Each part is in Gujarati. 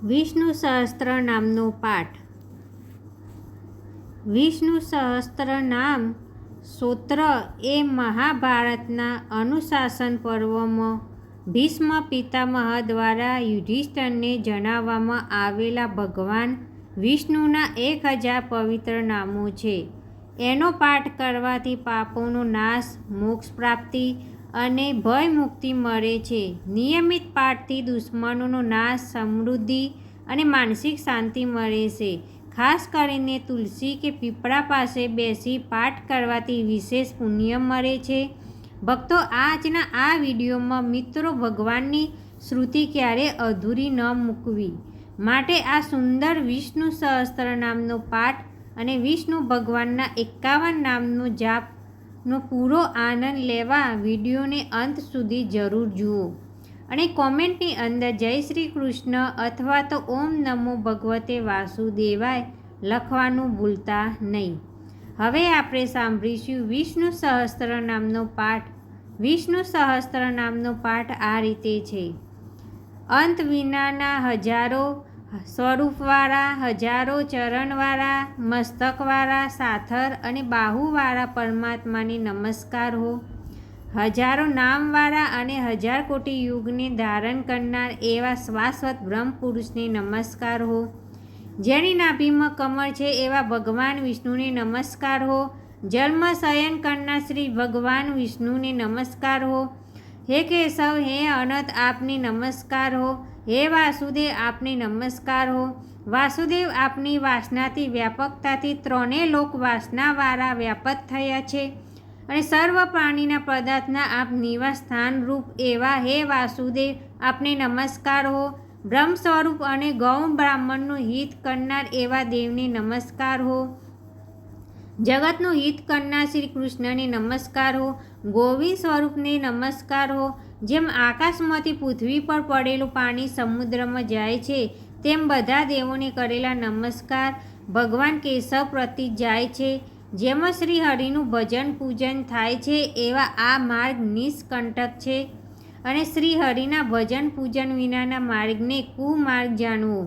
વિષ્ણુ સહસ્ત્ર નામનો પાઠ. વિષ્ણુ સહસ્ત્ર નામ સ્તોત્ર એ મહાભારતના અનુશાસન પર્વમાં ભીષ્મ પિતામહ દ્વારા યુધિષ્ઠિરને જણાવવામાં આવેલા ભગવાન વિષ્ણુના 1000 પવિત્ર નામો છે. એનો પાઠ કરવાથી પાપોનો નાશ, મોક્ષ પ્રાપ્તિ અને ભય મુક્તિ મળે છે. નિયમિત પાઠથી દુશ્મનોનો નાશ, સમૃદ્ધિ અને માનસિક શાંતિ મળે છે. ખાસ કરીને તુલસી કે પીપળા પાસે બેસી પાઠ કરવાથી વિશેષ પુણ્ય મળે છે. ભક્તો, આજના આ વિડીયોમાં મિત્રો ભગવાનની સ્તુતિ ક્યારેય અધૂરી ન મૂકવી માટે આ સુંદર વિષ્ણુ સહસ્ત્ર નામનો પાઠ અને વિષ્ણુ ભગવાનના 51 નામનો જાપનો પૂરો આનંદ લેવા વિડીયોને અંત સુધી જરૂર જુઓ અને કોમેન્ટની અંદર જય શ્રી કૃષ્ણ અથવા તો ઓમ નમો ભગવતે વાસુદેવાય લખવાનું ભૂલતા નહીં. હવે આપણે સાંભળીશું વિષ્ણુ સહસ્ત્ર નામનો પાઠ. વિષ્ણુ સહસ્ત્ર નામનો પાઠ આ રીતે છે. અંત વિનાના હજારો સ્વરૂપવાળા, હજારો ચરણવાળા, મસ્તકવાળા, સાથર અને બાહુવાળા પરમાત્માને નમસ્કાર હો. હજારો નામવાળા અને 1000 કોટી યુગને ધારણ કરનાર એવા શાશ્વત બ્રહ્મ પુરુષને નમસ્કાર હો. જેની નાભીમાં કમળ છે એવા ભગવાન વિષ્ણુને નમસ્કાર હો. જન્મ શયન કરનાર શ્રી ભગવાન વિષ્ણુને નમસ્કાર હો. હે કેશવ, હે અનંત, આપને નમસ્કાર હો. હે વાસુદેવ, આપને નમસ્કાર હો. વાસુદેવ, આપની વાસનાથી, વ્યાપકતાથી ત્રણેય લોક વાસનાવાળા વ્યાપક થયા છે અને સર્વ પ્રાણીના પદાર્થના આપ નિવાસ સ્થાન રૂપ એવા હે વાસુદેવ, આપને નમસ્કાર હો. બ્રહ્મ સ્વરૂપ અને ગૌણ બ્રાહ્મણનું હિત કરનાર એવા દેવને નમસ્કાર હો. જગતનું હિત કરનાર શ્રી કૃષ્ણને નમસ્કાર હો. ગોવિંદ સ્વરૂપને નમસ્કાર હો. જેમ આકાશમાંથી પૃથ્વી પર પડેલું પાણી સમુદ્રમાં જાય છે તેમ બધા દેવોને કરેલા નમસ્કાર ભગવાન કેશવ પ્રતિ જાય છે. જેમાં શ્રી હરિનું ભજન પૂજન થાય છે એવા આ માર્ગ નિષ્કંટક છે અને શ્રી હરિના ભજન પૂજન વિનાના માર્ગને કુમાર્ગ જાણવો.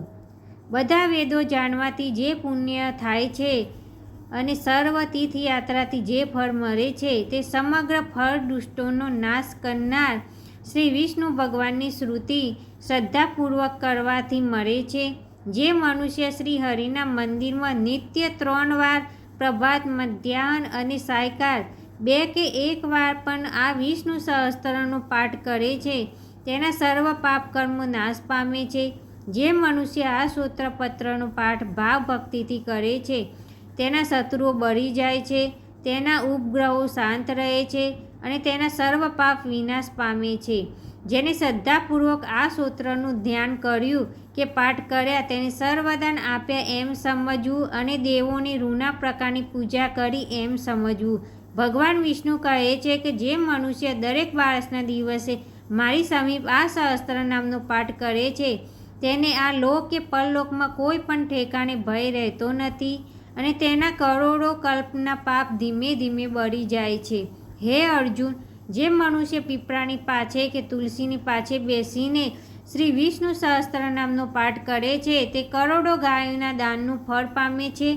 બધા વેદો જાણવાથી જે પુણ્ય થાય છે અને સર્વ તીર્થયાત્રાથી જે ફળ મળે છે તે સમગ્ર ફળ દુષ્ટોનો નાશ કરનાર શ્રી વિષ્ણુ ભગવાનની સ્તુતિ શ્રદ્ધાપૂર્વક કરવાથી મળે છે. જે મનુષ્ય શ્રી હરિના મંદિરમાં નિત્ય 3 વાર પ્રભાત, મધ્યાહન અને સાયંકાળ 2 કે 1 વાર પણ આ વિષ્ણુ સહસ્ત્રનો પાઠ કરે છે તેના સર્વ પાપ કર્મો નાશ પામે છે. જે મનુષ્ય આ સ્તોત્રપત્રનો પાઠ ભાવ ભક્તિથી કરે છે તેના શત્રુઓ બળી જાય છે, તેના ઉપગ્રહો શાંત રહે છે અને તેના સર્વ પાપ વિનાશ પામે છે. જેને શ્રદ્ધાપૂર્વક આ સ્તોત્રનું ધ્યાન કર્યું કે પાઠ કર્યા તેને સર્વદાન આપ્યા એમ સમજવું અને દેવોની રૂના પ્રકારની પૂજા કરી એમ સમજવું. ભગવાન વિષ્ણુ કહે છે કે જે મનુષ્ય દરેક બારસના દિવસે મારી સમીપ આ સહસ્ત્ર નામનો પાઠ કરે છે તેને આ લોક કે પરલોકમાં કોઈ પણ ઠેકાણે ભય રહેતો નથી અને તેના કરોડો કલ્પના પાપ ધીમે ધીમે બળી જાય છે. હે અર્જુન, જે મનુષ્ય પીપળાની પાછે કે તુલસીની પાછે બેસીને શ્રી વિષ્ણુ સહસ્ત્ર નામનો પાઠ કરે છે તે કરોડો ગાયોના દાનનું ફળ પામે છે.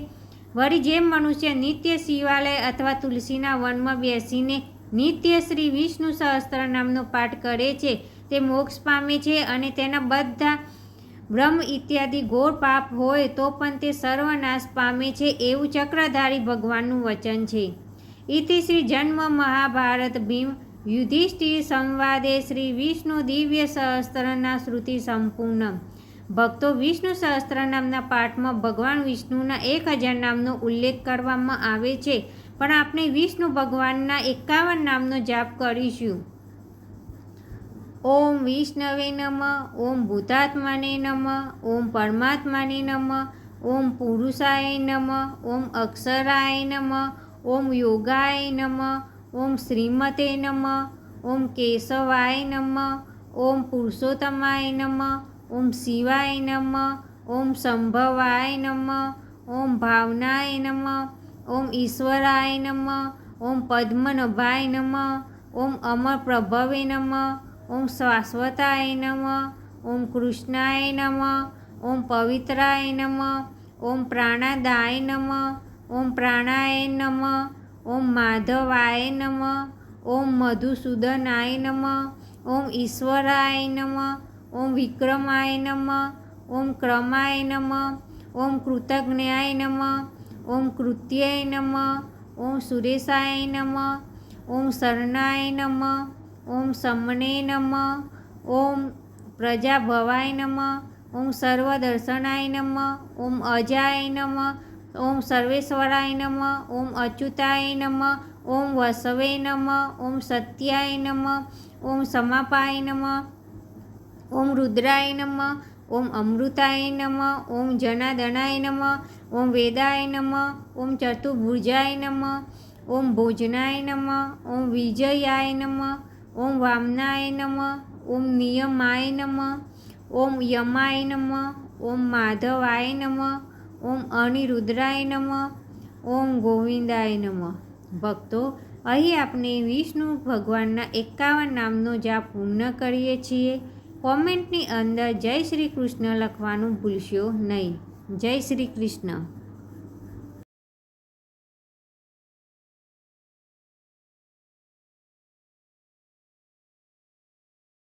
વળી જે મનુષ્ય નિત્ય શિવાલય અથવા તુલસીના વનમાં બેસીને નિત્ય શ્રી વિષ્ણુ સહસ્ત્ર નામનો પાઠ કરે છે તે મોક્ષ પામે છે અને તેના બધા બ્રહ્મ ઇત્યાદિ ઘોર પાપ હોય તો પણ તે સર્વનાશ પામે છે એવું ચક્રધારી ભગવાનનું વચન છે. ઇતિ શ્રી જન્મ મહાભારત ભીમ યુધિષ્ઠિર સંવાદે શ્રી વિષ્ણુ દિવ્ય સહસ્ત્રના શ્રુતિ સંપૂર્ણ. ભક્તો, વિષ્ણુ સહસ્ત્ર નામના પાઠમાં ભગવાન વિષ્ણુના 1000 નામનો ઉલ્લેખ કરવામાં આવે છે પણ આપણે વિષ્ણુ ભગવાનના 51 નામનો જાપ કરીશું. ઓમ વિષ્ણવે નમઃ, ઓમ ભૂતાત્માને નમઃ, ઓમ પરમાત્માને નમઃ, ઓમ પુરુષાય નમઃ, ઓમ અક્ષરાય નમઃ, ઓમ યોગાય નમઃ, ઓમ શ્રીમતે નમઃ, ઓમ કેશવાય નમઃ, ઓમ પુરુષોત્તમાય નમઃ, ઓમ શિવાય નમઃ, ઓમ સંભવાય નમઃ, ઓમ ભાવનાય નમઃ, ઓમ ઈશ્વરાય નમઃ, ઓમ પદ્મનાભાય નમઃ, ઓમ અમર પ્રભવે નમઃ, ઓમ શાશ્વતાય નમઃ, ઓમ કૃષ્ણાય નમઃ, ઓમ પવિત્રાય નમઃ. ઓમ પ્રાણાદાય નમઃ. ઓમ પ્રાણાય નમઃ. ઓમ માધવાય નમઃ. ઓમ મધુસૂદનાય નમઃ. ઓમ ઈશ્વરાય નમઃ. ઓમ વિક્રમાય નમઃ. ઓમ ક્રમાય નમઃ. ઓમ કૃતજ્ઞાય નમઃ. ઓમ કૃત્યાય નમઃ. ઓમ સુરેશાય નમઃ. ઓમ શરણાય નમઃ. ઓમ સમને નમઃ. ઓમ પ્રજાભવાય નમઃ. ઓમ સર્વદર્શનાય નમઃ. ઓમ અજાય નમઃ. ઓમ સર્વેશ્વરાય નમઃ. ઓમ અચ્યુતાય નમઃ. ઓમ વસવે નમઃ. ઓમ સત્યાય નમઃ. ઓમ સમાપાય નમઃ. ઓમ રુદ્રાય નમઃ. ઓમ અમૃતાય નમઃ. ઓમ જનાર્દનાય નમઃ. ઓમ વેદાય નમઃ. ઓમ ચતુર્ભુજાય નમઃ. ઓમ ભોજનાય નમઃ. ઓમ વિજયાય નમઃ. ઓમ વામનાય નમઃ. ઓમ નિયમાય નમઃ. ઓમ યમાય નમઃ. ઓમ માધવાય નમઃ. ઓમ અનિરુદ્રાય નમઃ. ઓમ ગોવિંદાય નમઃ. ભક્તો, અહીં આપણે વિષ્ણુ ભગવાનના 51 નામનો જાપ પૂર્ણ કરીએ છીએ. કોમેન્ટની અંદર જય શ્રી કૃષ્ણ લખવાનું ભૂલશો નહીં. જય શ્રી કૃષ્ણ.